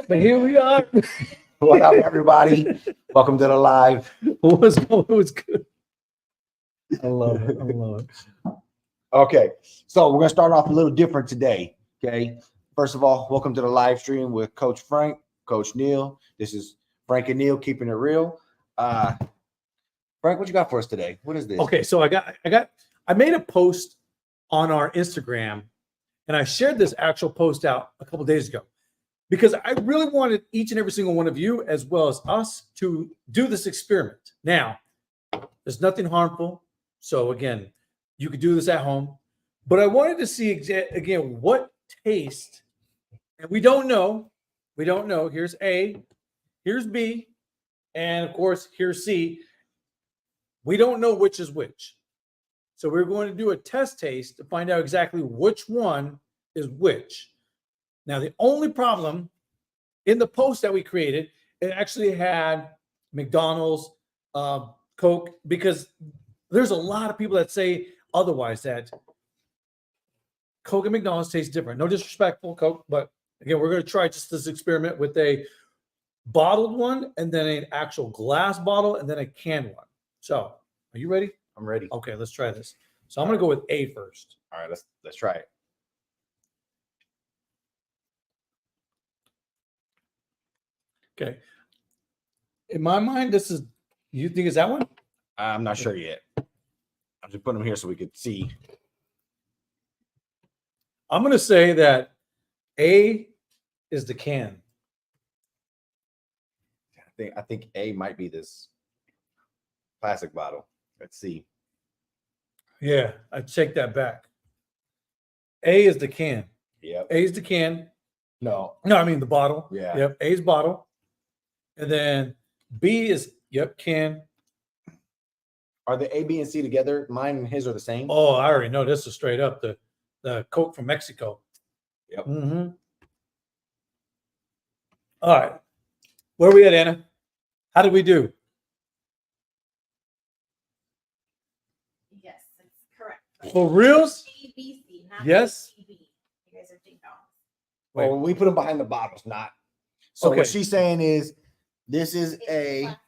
But here we are. What up, everybody? Welcome to the live. It was good. I love it. I love it. Okay, so we're gonna start off a little different today. Okay, first of all, welcome to the live stream with Coach Frank, Coach Neil. This is Frank and Neil keeping it real. Frank, what you got for us today? What is this? Okay, so I made a post on our Instagram, and I shared this actual post out a couple days ago because I really wanted each and every single one of you, as well as us, to do this experiment. Now, there's nothing harmful. So again, you could do this at home, but I wanted to see again what taste, and we don't know. Here's A, here's B, and of course, here's C. We don't know which is which. So we're going to do a test taste to find out exactly which one is which. Now, the only problem in the post that we created, it actually had McDonald's, Coke, because there's a lot of people that say otherwise, that Coke and McDonald's taste different. No disrespectful, Coke, but again, we're going to try just this experiment with a bottled one and then an actual glass bottle and then a canned one. So, are you ready? I'm ready. Okay, let's try this. So I'm going to go with A first. All right, let's try it. Okay. In my mind, this is, you think it's that one? I'm not sure yet. I'm just putting them here so we could see. I'm going to say that A is the can. I think A might be this plastic bottle. Let's see. Yeah, I take that back. A is the can. Yep. A is the can. No, I mean the bottle. Yeah. Yep. A is bottle. And then B is, can. Are the A, B, and C together? Mine and his are the same. Oh, I already know this is straight up the Coke from Mexico. Yep. Mm-hmm. All right. Where are we at, Anna? How did we do? Yes, that's correct. For reals? ABC, not Yes. ABB. You guys are ding dongs. Wait. Well, we put them behind the bottles, not. So Okay. what she's saying is, this is It's A. plastic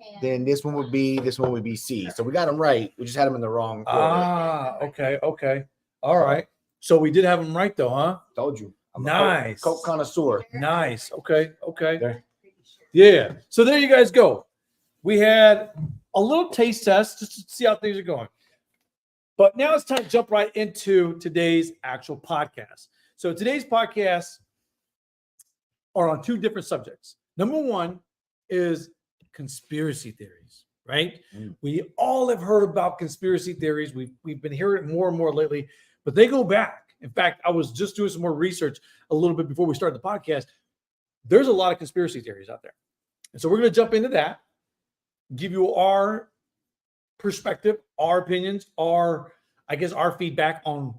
can. Then this one would be C. So we got them right. We just had them in the wrong order. Ah, okay. All right. So we did have them right though, huh? Told you. I'm Nice. a Coke connoisseur. Nice. Okay. There. Pretty sure. Yeah. So there you guys go. We had a little taste test just to see how things are going. But now it's time to jump right into today's actual podcast. So today's podcasts are on two different subjects. Number one is conspiracy theories, right? Mm. We all have heard about conspiracy theories. We've been hearing it more and more lately, but they go back. In fact, I was just doing some more research a little bit before we started the podcast. There's a lot of conspiracy theories out there. And so we're going to jump into that, give you our perspective, our opinions, our feedback on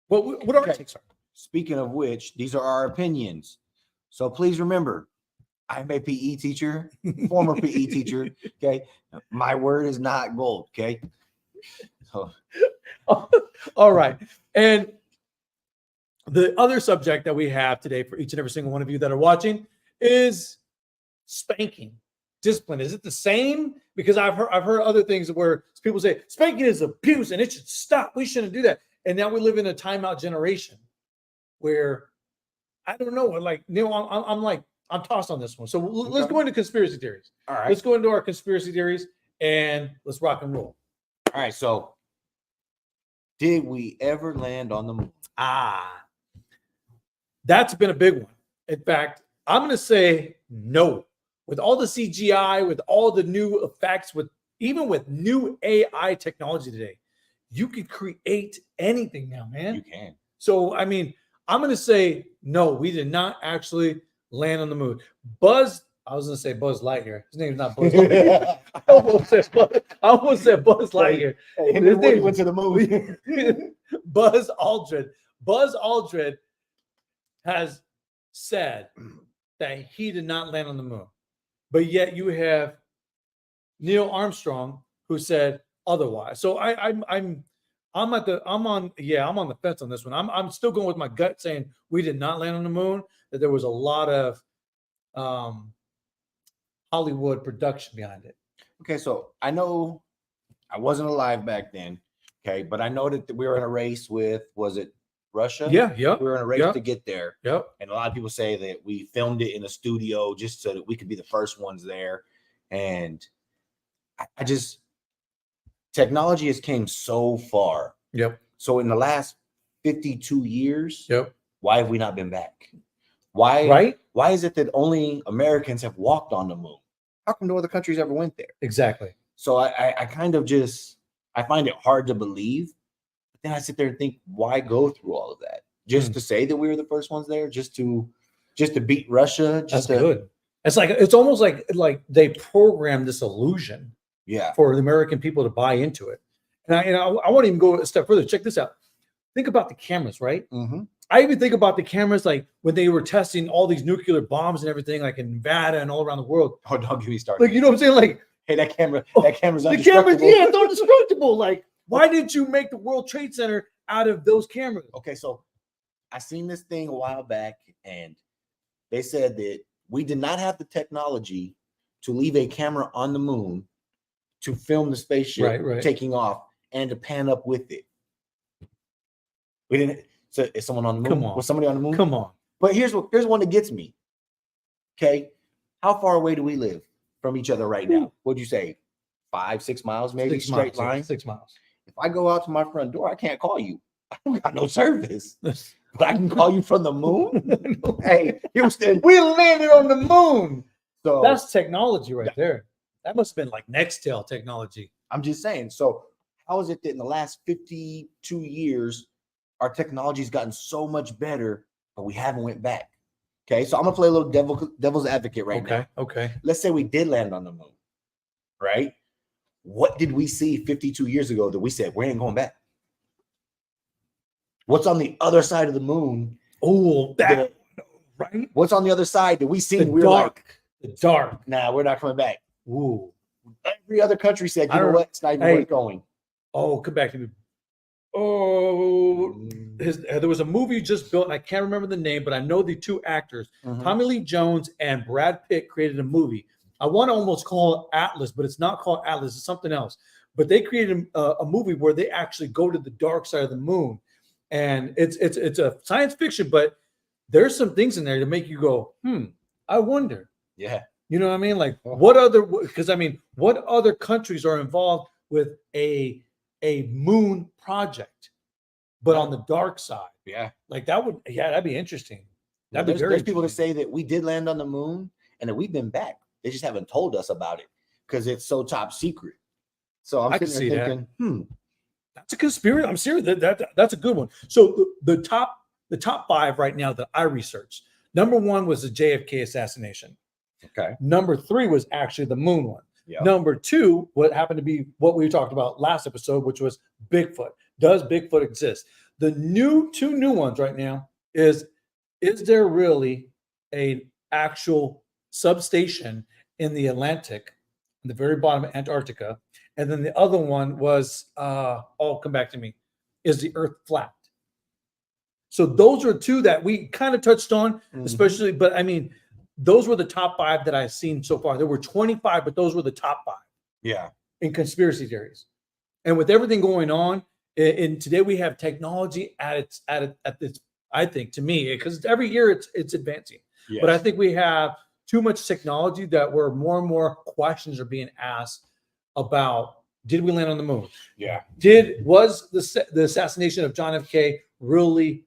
what our takes are. Speaking of which, these are our opinions. So please remember, I'm a PE teacher, former PE teacher. Okay. My word is not gold. Okay. So. All right. And the other subject that we have today for each and every single one of you that are watching is spanking, discipline. Is it the same? Because I've heard other things where people say spanking is abuse and it should stop. We shouldn't do that. And now we live in a timeout generation where I don't know. Like Neil, I'm tossed on this one. So let's go into conspiracy theories. All right. Let's go into our conspiracy theories and let's rock and roll. All right. So did we ever land on the moon? That's been a big one. In fact, I'm going to say no. With all the CGI, with all the new effects, even with new AI technology today, you can create anything now, man. You can. So, I mean, I'm going to say no, we did not actually land on the moon. I was going to say Buzz Lightyear. His name's not Buzz Lightyear. I almost said Buzz Lightyear. Hey, His name went to the movie. Buzz Aldrin. Buzz Aldrin has said that he did not land on the moon. But yet you have Neil Armstrong who said otherwise. So I'm on the fence on this one. I'm still going with my gut saying we did not land on the moon. that there was a lot of Hollywood production behind it. Okay, so I know I wasn't alive back then. Okay, but I know that we were in a race with, was it Russia? Yeah, yep, We were in a race yep. to get there. Yep. And a lot of people say that we filmed it in a studio just so that we could be the first ones there. And I just, technology has came so far. Yep. So in the last 52 years, Yep. why have we not been back? Why? Right? Why is it that only Americans have walked on the moon? How come no other countries ever went there? Exactly. So I kind of just, I find it hard to believe. But then I sit there and think, why go through all of that? Just to say that we were the first ones there, just to beat Russia. That's good. It's like, it's almost like they programmed this illusion for the American people to buy into it. And I want to even go a step further. Check this out. Think about the cameras, right? Mm-hmm. I even think about the cameras like when they were testing all these nuclear bombs and everything, like in Nevada and all around the world. Oh, don't get me started. Like, you know what I'm saying? Like, hey, that camera's the cameras, indestructible. yeah, it's indestructible. Like, why didn't you make the World Trade Center out of those cameras? Okay, so I seen this thing a while back, and they said that we did not have the technology to leave a camera on the moon to film the spaceship taking off and to pan up with it. We didn't. So is someone on the moon? Come on. Was somebody on the moon? Come on. But here's one that gets me. Okay, how far away do we live from each other right now? What'd you say? 5-6 miles, maybe? 6 straight miles, line. 6 miles. If I go out to my front door, I can't call you. I don't got no service. But I can call you from the moon. Hey, Houston, we landed on the moon. So that's technology right there. That must have been like Nextel technology. I'm just saying. So how is it that in the last 52 years, our technology's gotten so much better, but we haven't went back? Okay, so I'm gonna play a little devil's advocate right now. Okay. Let's say we did land on the moon, right? What did we see 52 years ago that we said we ain't going back? What's on the other side of the moon? Oh, that right? What's on the other side that we seen? The we're dark. Like, the dark. Nah, we're not coming back. Ooh. Every other country said, you know what? It's not even worth going. Oh, come back to me. Oh, there was a movie just built, and I can't remember the name, but I know the two actors, Tommy Lee Jones and Brad Pitt, created a movie. I want to almost call it Atlas, but it's not called Atlas. It's something else. But they created a movie where they actually go to the dark side of the moon, and it's a science fiction, but there's some things in there to make you go, I wonder. Yeah. You know what I mean? Like what other countries are involved with a moon project, but on the dark side? Yeah. Like that'd be interesting. There's people that say that we did land on the moon and that we've been back. They just haven't told us about it because it's so top secret. So I'm sitting there thinking, that's a conspiracy. I'm serious. That's a good one. So the top 5 right now that I researched. Number 1 was the JFK assassination. Okay. Number 3 was actually the moon one. Yep. Number 2, what happened to be what we talked about last episode, which was Bigfoot. Does Bigfoot exist? The two new ones right now is there really a actual substation in the Atlantic, in the very bottom of Antarctica? And then the other one was, come back to me, is the Earth flat? So those are 2 that we kind of touched on, especially, but I mean, those were the top 5 that I've seen so far. There were 25, but those were the top 5. Yeah. In conspiracy theories. And with everything going on, and today we have technology at this, I think, to me, because every year it's advancing. Yes. But I think we have too much technology that where more and more questions are being asked about, did we land on the moon? Yeah. Was the assassination of John F. K. really,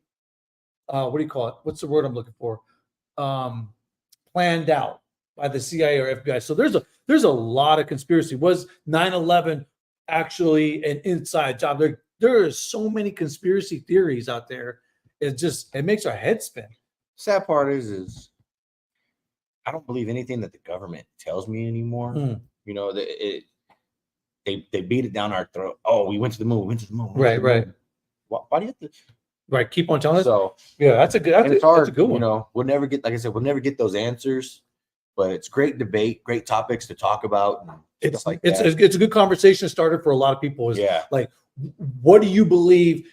what do you call it? What's the word I'm looking for? Planned out by the CIA or FBI. So there's a lot of conspiracy. Was 9/11 actually an inside job? There are so many conspiracy theories out there. It makes our head spin. Sad part is I don't believe anything that the government tells me anymore. You know, they beat it down our throat. Oh, we went to the moon. Right. Why do you have to? Right, keep on telling us. So yeah, that's a good one. You know, we'll never get, like I said, we'll never get those answers. But it's great debate, great topics to talk about. It's a good conversation starter for a lot of people. Like, what do you believe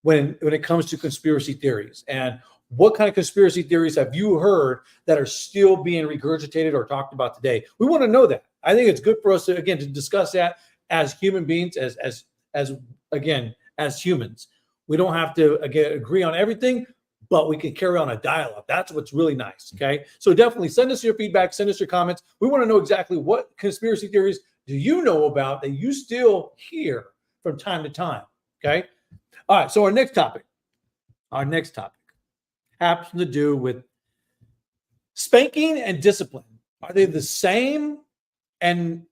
when it comes to conspiracy theories? And what kind of conspiracy theories have you heard that are still being regurgitated or talked about today? We want to know that. I think it's good for us to, again, to discuss that as human beings, as again, as humans. We don't have to, again, agree on everything, but we can carry on a dialogue. That's what's really nice. Okay. So definitely send us your feedback, send us your comments. We want to know exactly what conspiracy theories do you know about that you still hear from time to time. Okay. All right. So our next topic happens to do with spanking and discipline. Are they the same? And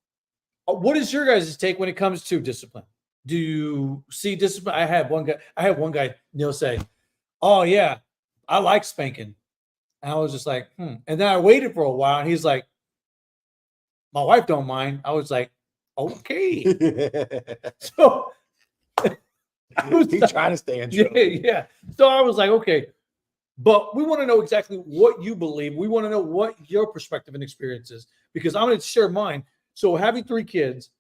what is your guys' take when it comes to discipline? Do you see discipline? I had one guy, Neil, say, "Oh yeah, I like spanking." And I was just like, And then I waited for a while, and he's like, "My wife don't mind." I was like, "Okay." So He's trying to stay in trouble. yeah. So I was like, okay. But we want to know exactly what you believe. We want to know what your perspective and experience is, because I'm going to share mine. So having 3 kids,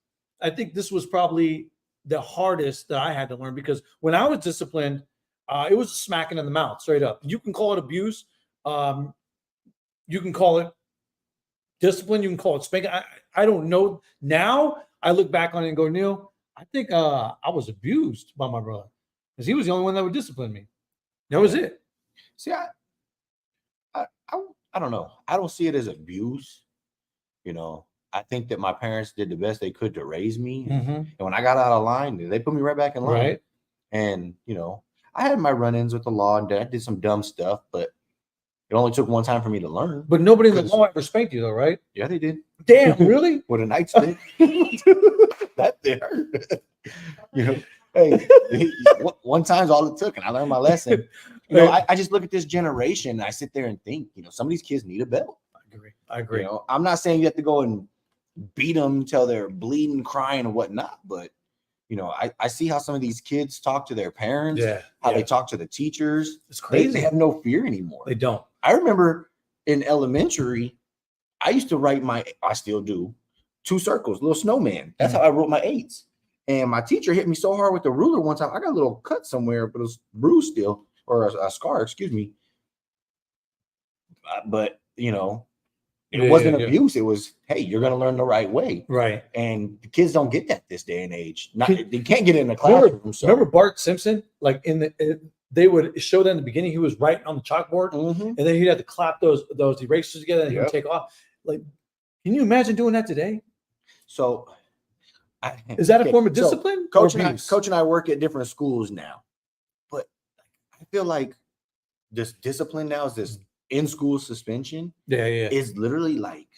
I think this was probably the hardest that I had to learn, because when I was disciplined, it was a smacking in the mouth, straight up. You can call it abuse. You can call it discipline. You can call it spanking. I don't know. Now I look back on it and go, Neil, I think I was abused by my brother, because he was the only one that would discipline me. That was it. See, I don't know. I don't see it as abuse. I think that my parents did the best they could to raise me. And when I got out of line, they put me right back in line. Right. And, I had my run-ins with the law, and I did some dumb stuff, but it only took one time for me to learn. But nobody in the law ever spanked you, though, right? Yeah, they did. Damn, really? With a nightstick. That did hurt. Hey, one time's all it took, and I learned my lesson. I just look at this generation, and I sit there and think, some of these kids need a belt. I agree. I'm not saying you have to go and beat them until they're bleeding, crying, and whatnot, but I see how some of these kids talk to their parents, how they talk to the teachers. It's crazy. They have no fear anymore. They don't. I remember in elementary, I used to write I still do, 2 circles, little snowman. That's how I wrote my 8s. And my teacher hit me so hard with the ruler one time, I got a little cut somewhere, but it was bruised still, or a scar, excuse me. But, it wasn't abuse. It was, hey, you're going to learn the right way. Right. And the kids don't get that this day and age. They can't get it in the classroom. Remember Bart Simpson? Like they would show that in the beginning, he was writing on the chalkboard, and then he'd have to clap those erasers together, and he would take off. Like, can you imagine doing that today? So, is that a form of discipline? Coach and I work at different schools now, but I feel like this discipline now is this in-school suspension. Is literally like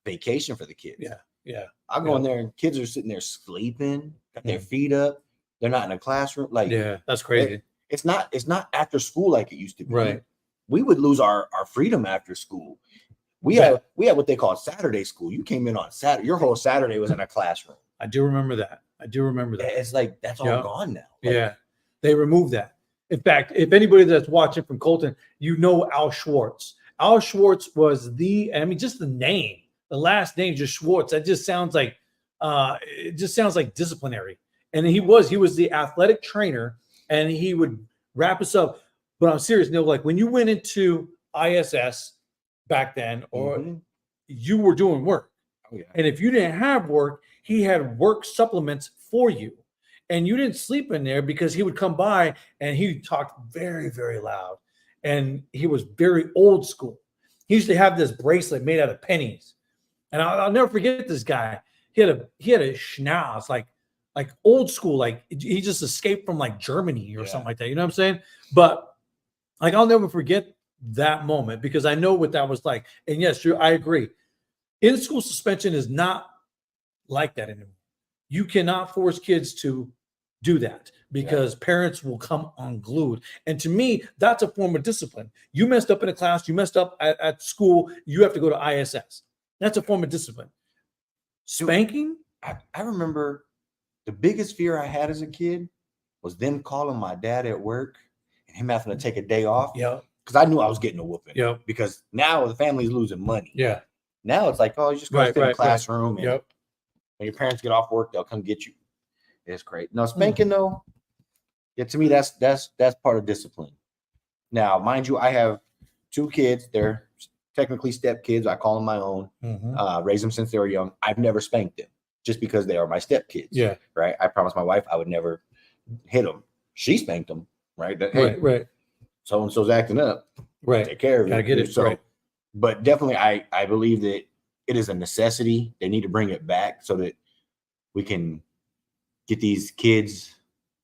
vacation for the kids. Yeah. I go in there and kids are sitting there sleeping, got their feet up. They're not in a classroom. Like, that's crazy. It's not after school like it used to be. Right. We would lose our freedom after school. We had what they call Saturday school. You came in on Saturday. Your whole Saturday was in a classroom. I do remember that. It's like that's all gone now. Like, they removed that. In fact, if anybody that's watching from Colton, Al Schwartz. Al Schwartz was just the name, the last name, just Schwartz. That just sounds like disciplinary. And he was the athletic trainer, and he would wrap us up. But I'm serious, Neil, like when you went into ISS back then, or you were doing work. Oh, yeah. And if you didn't have work, he had work supplements for you. And you didn't sleep in there, because he would come by and he talked very, very loud. And he was very old school. He used to have this bracelet made out of pennies. And I'll never forget this guy. He had a schnauz, like old school, like he just escaped from like Germany or something like that. You know what I'm saying? But like, I'll never forget that moment, because I know what that was like. And yes, I agree. In-school suspension is not like that anymore. You cannot force kids to do that, because parents will come unglued. And to me, that's a form of discipline. You messed up in a class, you messed up at school, you have to go to ISS. That's a form of discipline. Spanking? I remember the biggest fear I had as a kid was them calling my dad at work and him having to take a day off. Yeah. Because I knew I was getting a whooping. Yeah. Because now the family's losing money. Yeah. Now it's like, oh, you just go sit in the classroom. And Yep. when your parents get off work, they'll come get you. It's great. No, spanking though, to me, that's part of discipline. Now, mind you, I have 2 kids. They're technically step kids. I call them my own. Raised them since they were young. I've never spanked them just because they are my step kids. Yeah. Right. I promised my wife I would never hit them. She spanked them. Right. That, hey, Right. so and so's acting up. Right. Take care of it. I get it. So, Right. but definitely, I believe that it is a necessity. They need to bring it back so that we can get these kids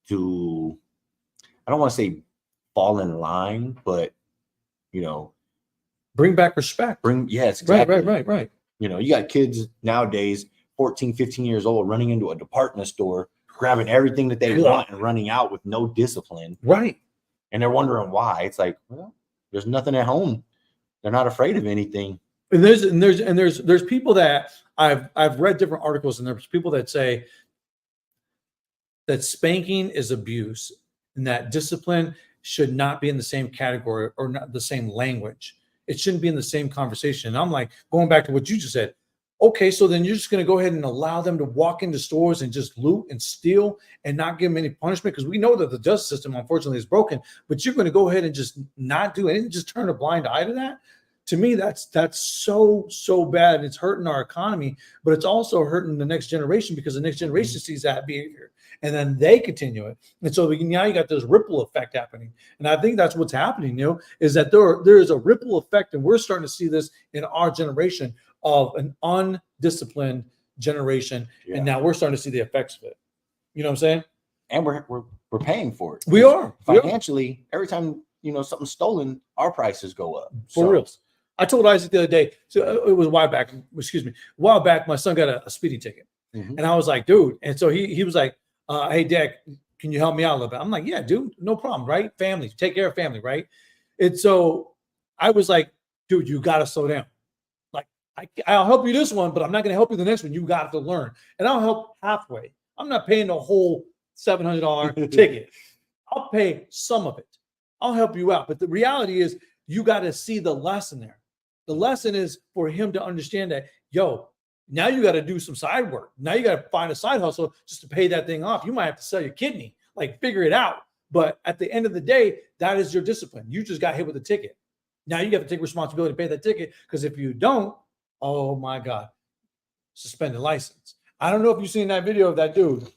to, I don't want to say fall in line, but Bring back respect. yes, exactly. Right. You got kids nowadays, 14, 15 years old, running into a department store, grabbing everything that they want and running out with no discipline. Right. And they're wondering why. It's like, well, there's nothing at home. They're not afraid of anything. And there's people that I've read different articles, and there's people that say that spanking is abuse and that discipline should not be in the same category or not the same language. It shouldn't be in the same conversation. And I'm like, going back to what you just said, okay, so then you're just going to go ahead and allow them to walk into stores and just loot and steal and not give them any punishment, because we know that the justice system, unfortunately, is broken, but you're going to go ahead and just not do anything, just turn a blind eye to that. To me, that's so bad. It's hurting our economy, but it's also hurting the next generation, because the next generation sees that behavior and then they continue it. And so now you got this ripple effect happening. And I think that's what's happening, is that there is a ripple effect, and we're starting to see this in our generation of an undisciplined generation. Yeah. And now we're starting to see the effects of it. You know what I'm saying? And we're paying for it. We are. Financially, every time something's stolen, our prices go up. For real. I told Isaac the other day, so it was a while back, my son got a speeding ticket. And I was like, dude. And so he was like, hey, Dad, can you help me out a little bit? I'm like, yeah, dude, no problem, right? Family, take care of family, right? And so I was like, dude, you got to slow down. Like, I'll help you this one, but I'm not going to help you the next one. You got to learn. And I'll help halfway. I'm not paying the whole $700 ticket. I'll pay some of it. I'll help you out. But the reality is, you got to see the lesson there. The lesson is for him to understand that, now you got to do some side work. Now you got to find a side hustle just to pay that thing off. You might have to sell your kidney, like figure it out. But at the end of the day, that is your discipline. You just got hit with a ticket. Now you got to take responsibility to pay that ticket, because if you don't, oh my God, suspended license. I don't know if you've seen that video of that dude.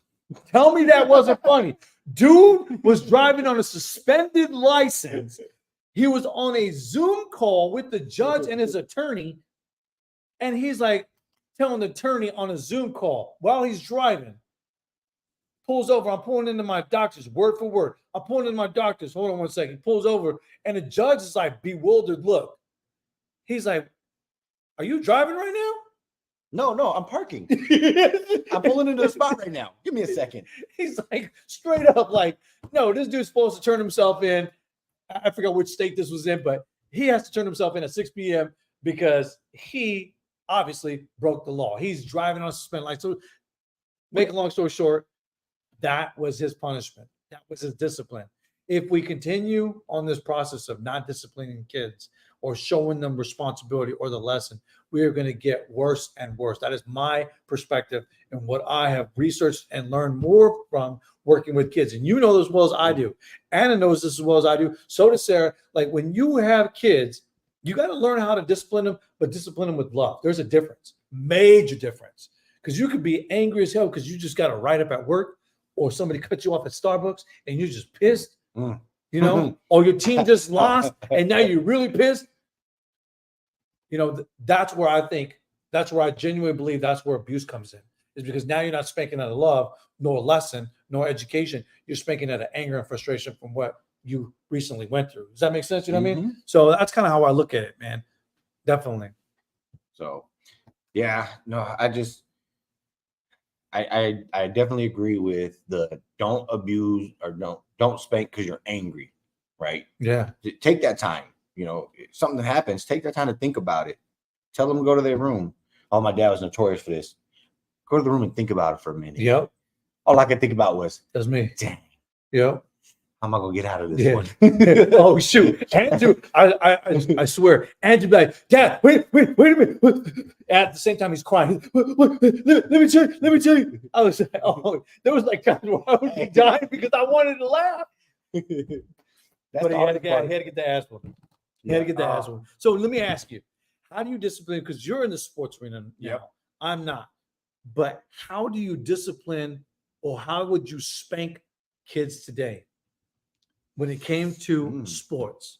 Tell me that wasn't funny. Dude was driving on a suspended license. He was on a Zoom call with the judge and his attorney, and he's like telling the attorney on a Zoom call while he's driving, pulls over. I'm pulling into my doctor's, word for word. I'm pulling into my doctor's. Hold on one second. He pulls over, and the judge is like bewildered look. He's like, are you driving right now? No, I'm parking. I'm pulling into the spot right now. Give me a second. He's like straight up like, no, this dude's supposed to turn himself in. I forgot which state this was in, but he has to turn himself in at 6 p.m. because he obviously broke the law. He's driving on a suspended license. So, make a long story short, that was his punishment. That was his discipline. If we continue on this process of not disciplining kids or showing them responsibility or the lesson, we are going to get worse and worse. That is my perspective and what I have researched and learned more from working with kids. And you know this as well as I do. Anna knows this as well as I do. So does Sarah. Like, when you have kids, you got to learn how to discipline them, but discipline them with love. There's a difference, major difference. Because you could be angry as hell because you just got a write-up at work, or somebody cut you off at Starbucks and you're just pissed, or your team just lost and now you're really pissed. That's where I genuinely believe that's where abuse comes in, is because now you're not spanking out of love, nor lesson, nor education. You're spanking out of anger and frustration from what you recently went through. Does that make sense? You know what I mean? So that's kind of how I look at it, man. Definitely. So, yeah, no, I definitely agree with the don't abuse or don't spank because you're angry, right? Yeah. Take that time. If something happens, take that time to think about it. Tell them to go to their room. Oh, my dad was notorious for this. Go to the room and think about it for a minute. Yep. All I could think about was, that's me. Dang. Yep. How am I gonna get out of this one? Oh shoot, Andrew! I swear, Andrew be like, Dad, wait a minute. At the same time, he's crying. Let me tell you. I was like, oh, there was like times where I would be dying because I wanted to laugh. That's But the he had, hard to part. get the ass whooping. He had to get the ass whooping. So let me ask you, how do you discipline? Because you're in the sports arena now. Yep. I'm not. But how do you discipline, or how would you spank kids today when it came to sports?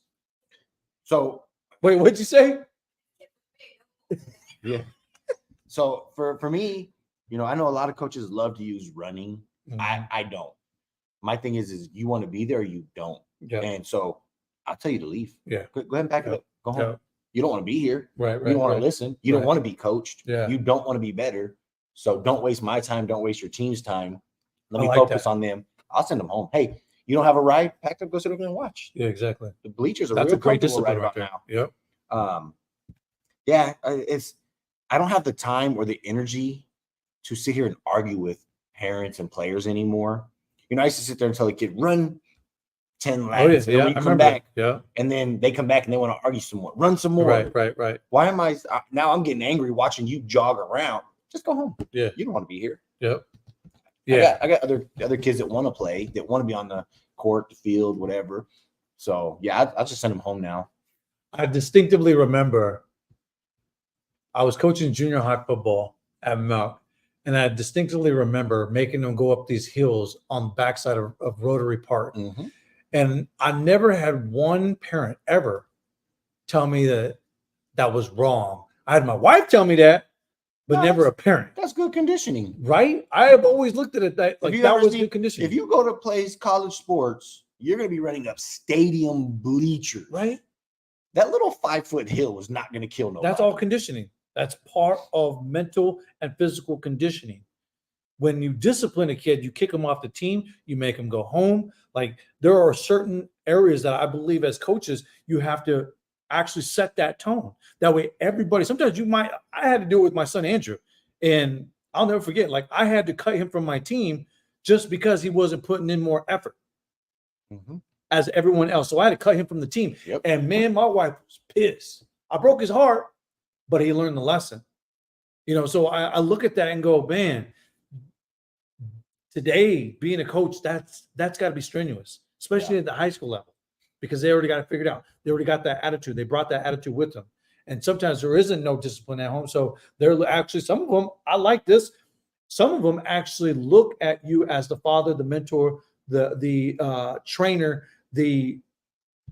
So Wait, what'd you say? yeah. So for me, I know a lot of coaches love to use running. I don't. My thing is you want to be there or you don't. Yeah. And so I'll tell you to leave. Yeah. Go ahead and pack it up. Go home. Yeah. You don't want to be here. Right. You don't want to listen. You don't want to be coached. Yeah. You don't want to be better. So don't waste my time. Don't waste your team's time. Let me like focus that. on them. I'll send them home. Hey, you don't have a ride? Pack up, go sit over there and watch. Yeah, exactly. The bleachers are That's real a great comfortable discipline right right about there. now. Yep. I don't have the time or the energy to sit here and argue with parents and players anymore. I used to sit there and tell a kid, run 10 laps. Oh, yeah. And then Yeah. when you I come remember. back, Yeah. and then they come back and they want to argue some more. Run some more. Right. Why am now I'm getting angry watching you jog around. Just go home. Yeah. You don't want to be here. Yep. Yeah. I got other kids that want to play, that want to be on the court, the field, whatever. So yeah, I'll just send them home now. I distinctively remember I was coaching junior high football at Milk, and I distinctively remember making them go up these hills on the backside of Rotary Park. Mm-hmm. And I never had one parent ever tell me that was wrong. I had my wife tell me that, but No, never a parent. That's good conditioning. Right? I have always looked at it like that was good conditioning. If you go to play college sports, you're going to be running up stadium bleachers. Right? That little 5-foot hill is not going to kill nobody. That's all conditioning. That's part of mental and physical conditioning. When you discipline a kid, you kick them off the team, you make them go home. Like, there are certain areas that I believe as coaches, you have to actually set that tone. That way, everybody, sometimes I had to do it with my son, Andrew, and I'll never forget, like, I had to cut him from my team just because he wasn't putting in more effort as everyone else. So I had to cut him from the team. Yep. And man, my wife was pissed. I broke his heart, but he learned the lesson. So I look at that and go, man, today being a coach, that's got to be strenuous, especially at the high school level, because they already got it figured out. They already got that attitude. They brought that attitude with them. And sometimes there isn't no discipline at home. So they're actually, some of them, I like this. Some of them actually look at you as the father, the mentor, the trainer,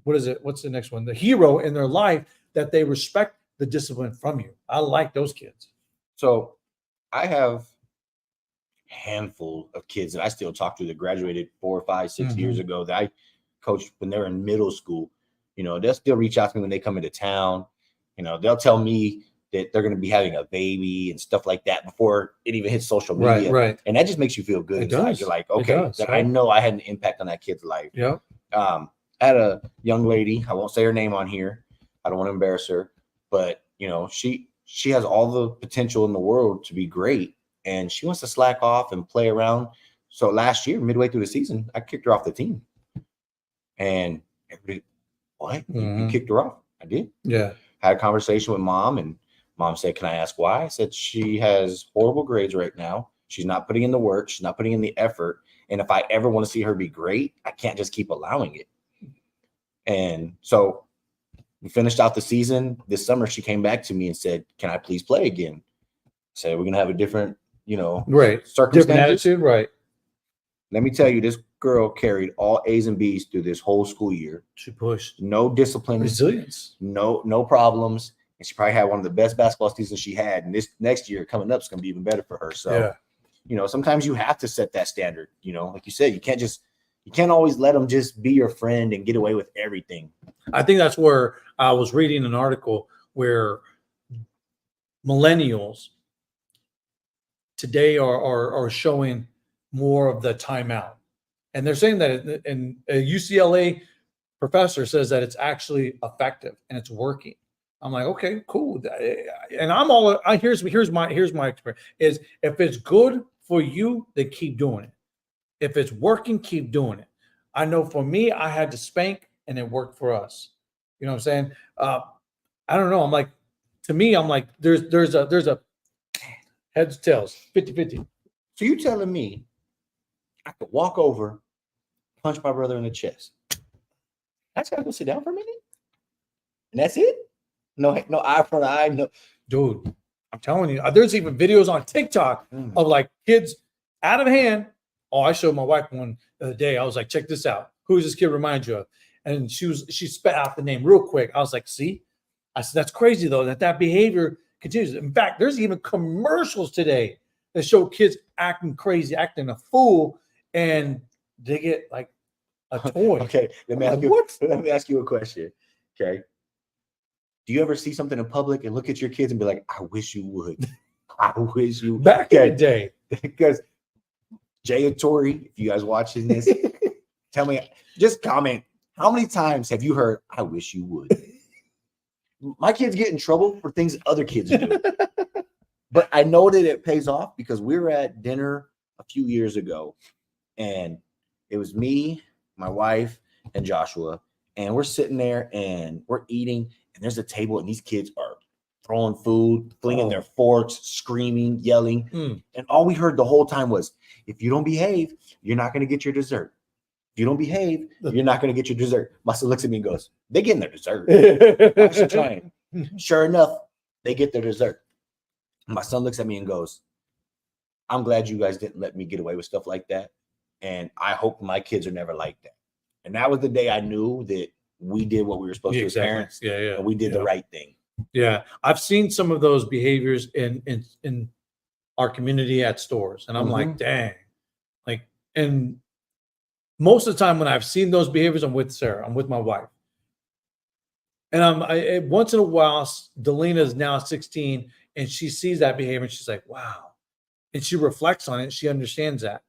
what's the next one? The hero in their life, that they respect the discipline from you. I like those kids. So I have a handful of kids that I still talk to that graduated 4, 5, 6 years ago that I coached when they were in middle school. They'll still reach out to me when they come into town. They'll tell me that they're going to be having a baby and stuff like that before it even hits social media. Right. And that just makes you feel good. It does. You're like, okay, I know I had an impact on that kid's life. Yeah. I had a young lady, I won't say her name on here. I don't want to embarrass her, but she has all the potential in the world to be great, and she wants to slack off and play around. So last year, midway through the season, I kicked her off the team. And everybody, what? You kicked her off? I did. Yeah. Had a conversation with mom, and mom said, can I ask why? I said, she has horrible grades right now. She's not putting in the work. She's not putting in the effort. And if I ever want to see her be great, I can't just keep allowing it. And so we finished out the season. This summer, she came back to me and said, can I please play again? I said, we're going to have a different, circumstances. Different attitude. Right. Let me tell you, this girl carried all A's and B's through this whole school year. She pushed. No discipline. Resilience. No problems. And she probably had one of the best basketball seasons she had. And this next year coming up is going to be even better for her. So, sometimes you have to set that standard. Like you said, you can't always let them just be your friend and get away with everything. I think that's where I was reading an article where millennials today are showing more of the timeout. And they're saying that, and a UCLA professor says that it's actually effective and it's working. I'm like, okay, cool. And here's my experience is, if it's good for you, then keep doing it. If it's working, keep doing it. I know for me, I had to spank and it worked for us. You know what I'm saying? I don't know. I'm like, to me, I'm like, there's a heads, tails, 50-50. So you telling me I could walk over, punch my brother in the chest, I just gotta go sit down for a minute, and that's it. No eye for an eye. No, Dude, I'm telling you, there's even videos on TikTok Mm. of like kids out of hand. Oh, I showed my wife one the other day. I was like, check this out. Who does this kid remind you of? And she spat out the name real quick. I was like, see? I said, that's crazy though, that behavior continues. In fact, there's even commercials today that show kids acting crazy, acting a fool, and they get like a toy. Okay, let me I'm ask like, you. what? Let me ask you a question. Okay, do you ever see something in public and look at your kids and be like, "I wish you would. I wish you." Back in the day. Because Jay and Tori, if you guys watching this, tell me, just comment. How many times have you heard, "I wish you would"? My kids get in trouble for things other kids do. But I know that it pays off because we were at dinner a few years ago and it was me, my wife, and Joshua. And we're sitting there and we're eating, and there's a table, and these kids are throwing food, flinging their forks, screaming, yelling. Mm. And all we heard the whole time was, if you don't behave, you're not going to get your dessert. If you don't behave, you're not going to get your dessert. My son looks at me and goes, they're getting their dessert. Why is she trying? Sure enough, they get their dessert. My son looks at me and goes, I'm glad you guys didn't let me get away with stuff like that. And I hope my kids are never like that. And that was the day I knew that we did what we were supposed to as parents. Yeah, yeah. And we did the right thing. Yeah. I've seen some of those behaviors in our community at stores. And I'm like, dang. Like, and most of the time when I've seen those behaviors, I'm with Sarah, I'm with my wife. And once in a while, Delina is now 16 and she sees that behavior and she's like, wow. And she reflects on it. She understands that.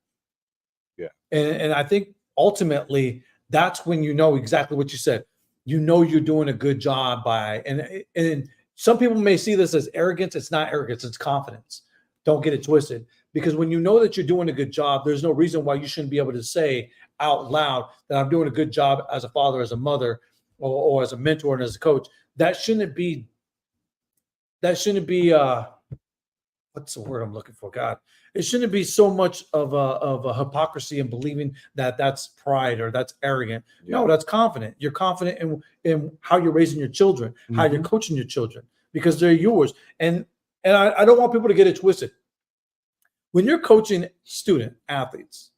Yeah. And I think ultimately that's when you know exactly what you said. You know you're doing a good job and some people may see this as arrogance. It's not arrogance, it's confidence. Don't get it twisted. Because when you know that you're doing a good job, there's no reason why you shouldn't be able to say out loud that I'm doing a good job as a father, as a mother, or as a mentor and as a coach. That shouldn't be what's the word I'm looking for? God, it shouldn't be so much of a hypocrisy and believing that that's pride or that's arrogant. No, that's confident. You're confident in how you're raising your children, how you're coaching your children, because they're yours. And I don't want people to get it twisted. When you're coaching student athletes,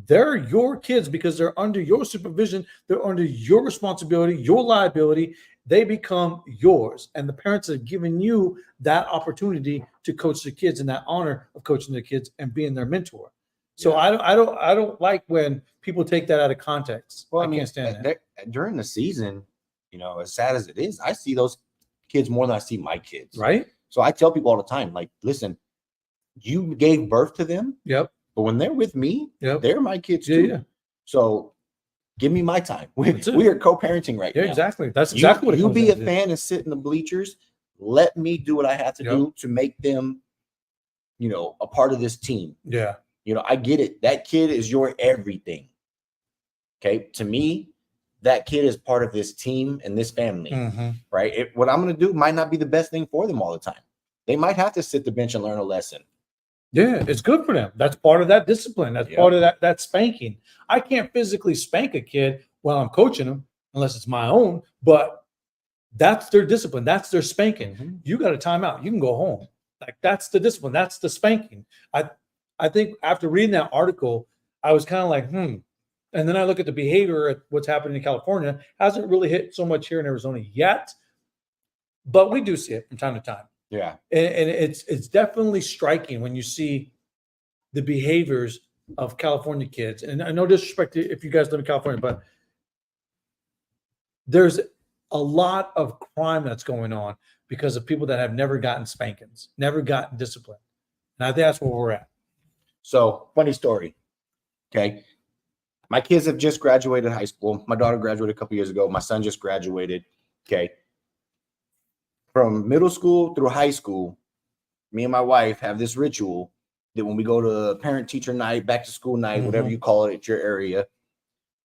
they're your kids because they're under your supervision. They're under your responsibility, your liability. They become yours. And the parents have given you that opportunity to coach the kids and that honor of coaching the kids and being their mentor. So I don't like when people take that out of context. Well, I can't stand that. During the season, you know, as sad as it is, I see those kids more than I see my kids. Right. So I tell people all the time, like, listen, you gave birth to them. Yep. But when they're with me, they're my kids too. Yeah. So give me my time. We are co-parenting right now. Yeah, exactly. That's exactly what it you comes be down a to. fan and sit in the bleachers. Let me do what I have to do to make them, you know, a part of this team. Yeah. You know, I get it. That kid is your everything. Okay. To me, that kid is part of this team and this family. Right. What I'm going to do might not be the best thing for them all the time. They might have to sit the bench and learn a lesson. Yeah, it's good for them. That's part of that discipline. That's part of that spanking. I can't physically spank a kid while I'm coaching them unless it's my own, but that's their discipline. That's their spanking. You got a timeout. You can go home. Like, that's the discipline. That's the spanking. I think after reading that article, I was kind of like, And then I look at the behavior at what's happening in California. Hasn't really hit so much here in Arizona yet, but we do see it from time to time. Yeah. And it's definitely striking when you see the behaviors of California kids. And I no disrespect if you guys live in California, but there's a lot of crime that's going on because of people that have never gotten spankings, never gotten discipline. And I think that's where we're at. So, funny story. Okay. My kids have just graduated high school. My daughter graduated a couple years ago. My son just graduated. Okay. From middle school through high school, me and my wife have this ritual that when we go to parent teacher night, back to school night, whatever you call it at your area,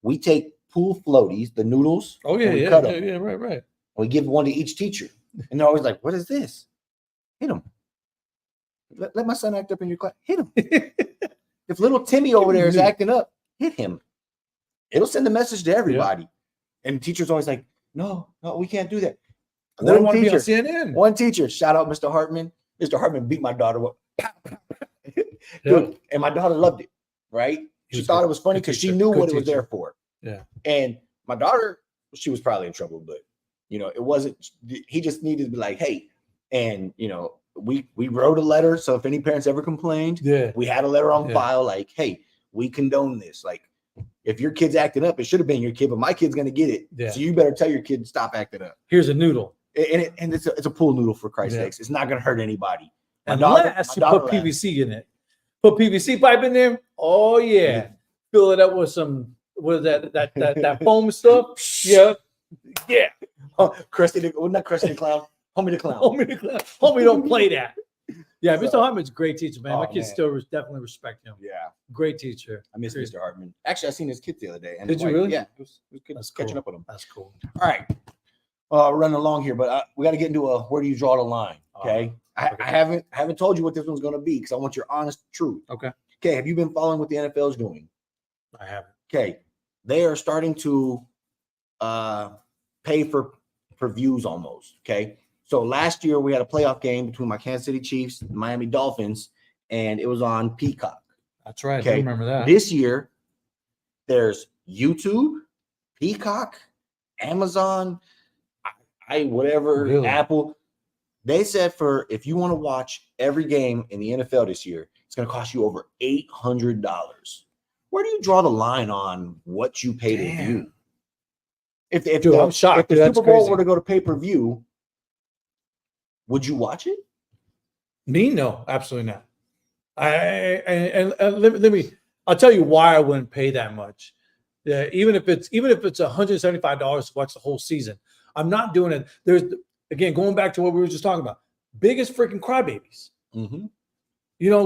we take pool floaties, the noodles. Oh yeah, we yeah, cut them. yeah, right. And we give one to each teacher. And they're always like, what is this? Hit him. Let my son act up in your class. Hit him. If little Timmy over there is acting up, hit him. It'll send a message to everybody. And the teacher's always like, no, we can't do that. They don't One want to be on teacher, CNN. one teacher, shout out Mr. Hartman. Mr. Hartman beat my daughter up. Yep. Dude, and my daughter loved it, right? He She was thought good. it was funny Good because she teacher. knew Good what it was teacher. there for. Yeah. And my daughter, she was probably in trouble, but it wasn't. He just needed to be like, hey, and we wrote a letter. So if any parents ever complained, Yeah. we had a letter on Yeah. file, like, hey, we condone this. Like, if your kid's acting up, it should have been your kid, but my kid's gonna get it. Yeah. So you better tell your kid to stop acting up. Here's a noodle. And it's a pool noodle, for Christ's Yeah. sakes. It's not gonna hurt anybody. Unless you put PVC in it. Put PVC pipe in there. Oh yeah. Fill it up with some that foam stuff. Yeah. Yeah. not Krusty the Clown. Homie the Clown. Homie don't play that. Yeah, Mr. Hartman's a great teacher, man. My Oh, kids man. still definitely respect him. Yeah. Great teacher. I miss Mr. Hartman. Actually, I seen his kids the other day. And Did his you wife. really? Yeah. It was good That's catching cool. up with him. That's cool. All right. We're running along here, but we got to get into where do you draw the line? Okay. I haven't told you what this one's going to be because I want your honest truth. Okay. Okay. Have you been following what the NFL is doing? I haven't. Okay. They are starting to pay for views almost. Okay. So last year we had a playoff game between my Kansas City Chiefs and Miami Dolphins, and it was on Peacock. That's right. Okay. I remember that. This year, there's YouTube, Peacock, Amazon, whatever, Really? Apple. They said if you want to watch every game in the NFL this year, it's going to cost you over $800. Where do you draw the line on what you pay to Damn. view? If Dude, I'm shocked. If the Dude, that's Super Bowl crazy. were to go to pay-per-view, would you watch it? Me, no, absolutely not. Let me. I'll tell you why I wouldn't pay that much. Even if it's $175 to watch the whole season, I'm not doing it. There's again going back to what we were just talking about. Biggest freaking crybabies. Mm-hmm.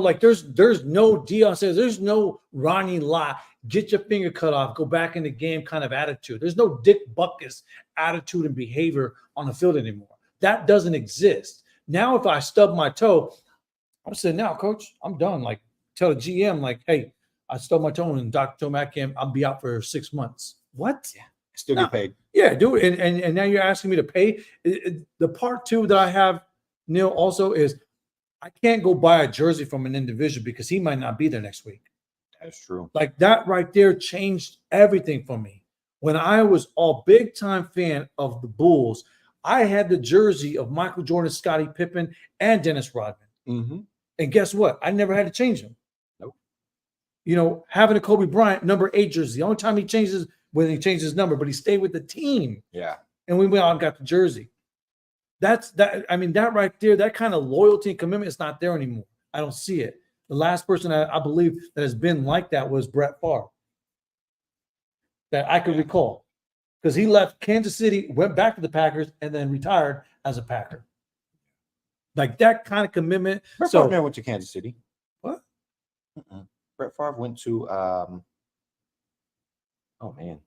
Like there's no Deion says there's no Ronnie Lott get your finger cut off, go back in the game kind of attitude. There's no Dick Butkus attitude and behavior on the field anymore. That doesn't exist. Now, if I stub my toe, I'm saying, now, coach, I'm done. Like, tell the GM, like, hey, I stubbed my toe and Dr. Tomac I'll be out for 6 months. What? Yeah, still get paid. Yeah, do it. And now you're asking me to pay. The part two that I have, Neil, also is I can't go buy a jersey from an individual because he might not be there next week. That's true. Like that right there changed everything for me. When I was a big time fan of the Bulls, I had the jersey of Michael Jordan, Scottie Pippen, and Dennis Rodman. Mm-hmm. And guess what? I never had to change them. Nope. Having a Kobe Bryant number 8 jersey. The only time he changes when he changed his number, but he stayed with the team. Yeah. And we went out and got the jersey. That right there, that kind of loyalty and commitment is not there anymore. I don't see it. The last person I believe that has been like that was Brett Favre. That I could recall. Because he left Kansas City, went back to the Packers, and then retired as a Packer. Like that kind of commitment. Brett Favre never went to Kansas City. What? Brett Favre went to oh man.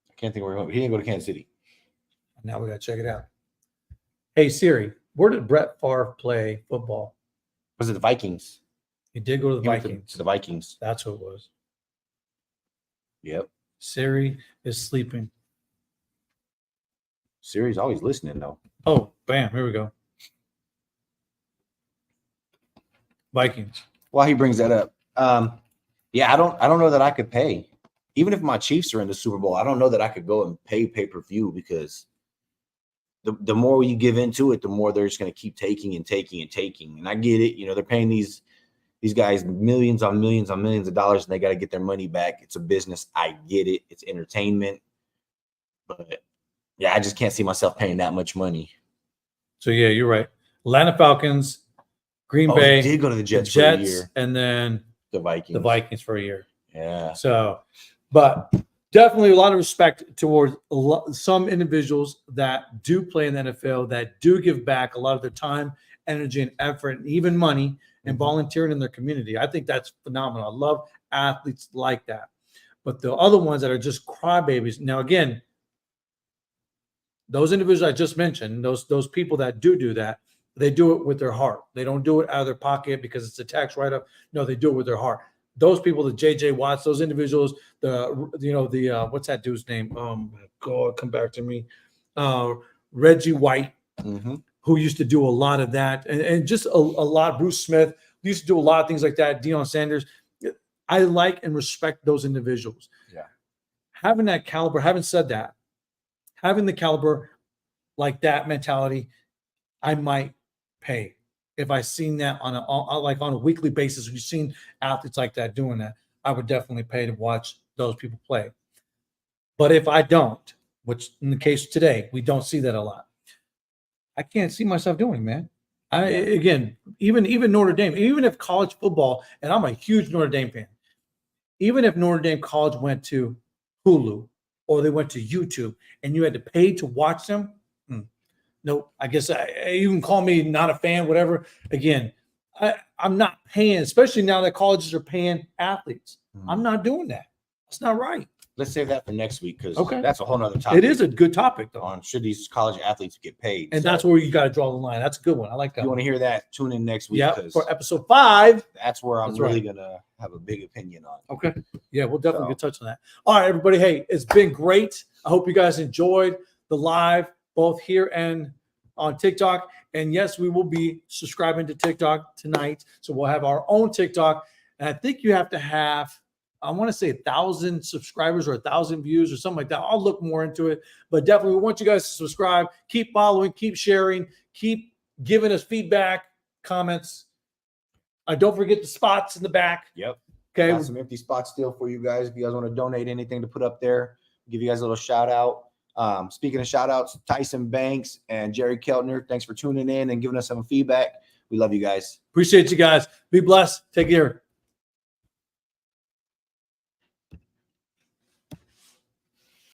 I can't think where he went. He didn't go to Kansas City. Now we gotta check it out. Hey Siri, where did Brett Favre play football? Was it the Vikings? He did go to the He went Vikings. to the Vikings. That's who it was. Yep. Siri is sleeping. Siri's always listening though. Oh, bam! Here we go. Vikings. While he brings that up, yeah, I don't know that I could pay. Even if my Chiefs are in the Super Bowl, I don't know that I could go and pay-per-view because the more you give into it, the more they're just going to keep taking and taking and taking. And I get it. They're paying these guys millions on millions on millions of dollars, and they got to get their money back. It's a business. I get it. It's entertainment. But, yeah, I just can't see myself paying that much money. So, yeah, you're right. Atlanta Falcons, Green He Bay, did go to the Jets, for a for a year. and then The Vikings. the Vikings for a year. Yeah. So, but definitely a lot of respect towards some individuals that do play in the NFL, that do give back a lot of their time, energy, and effort, and even money, and volunteering in their community. I think that's phenomenal. I love athletes like that. But the other ones that are just crybabies. Now, again, those individuals I just mentioned, those people that do that, they do it with their heart. They don't do it out of their pocket because it's a tax write-up. No, they do it with their heart. those people, the JJ Watts, those individuals, what's that dude's name? My God, come back to me. Reggie White, who used to do a lot of that, and just a lot. Bruce Smith used to do a lot of things like that. Deion Sanders. I like and respect those individuals. Yeah. Having that caliber, having said that, having the caliber like that mentality, I might pay. If I seen that on a weekly basis, if you've seen athletes like that doing that, I would definitely pay to watch those people play. But if I don't, which in the case today, we don't see that a lot, I can't see myself doing, man. Again, even Notre Dame, even if college football, and I'm a huge Notre Dame fan, even if Notre Dame college went to Hulu or they went to YouTube and you had to pay to watch them, no, I guess you can call me not a fan, whatever. Again, I'm not paying, especially now that colleges are paying athletes. I'm not doing that. That's not right. Let's save that for next week because Okay. that's a whole nother topic. It is a good topic, though. On should these college athletes get paid. And So that's where you got to draw the line. That's a good one. I like if that you one. want to hear that, tune in next week Yeah, because for episode 5. that's where I'm That's really right. gonna have a big opinion on. Okay. Yeah, we'll definitely So- get touch on that. All right, everybody. Hey, it's been great. I hope you guys enjoyed the live, both here and on TikTok. And yes, we will be subscribing to TikTok tonight. So we'll have our own TikTok. And I think you have to have, I want to say 1,000 subscribers or 1,000 views or something like that. I'll look more into it. But definitely we want you guys to subscribe, keep following, keep sharing, keep giving us feedback, comments. Don't forget the spots in the back. Yep. Okay. Got some empty spots still for you guys. If you guys want to donate anything to put up there, give you guys a little shout out. Speaking of shout outs, Tyson Banks and Jerry Keltner, thanks for tuning in and giving us some feedback. We love you guys. Appreciate you guys. Be blessed. Take care.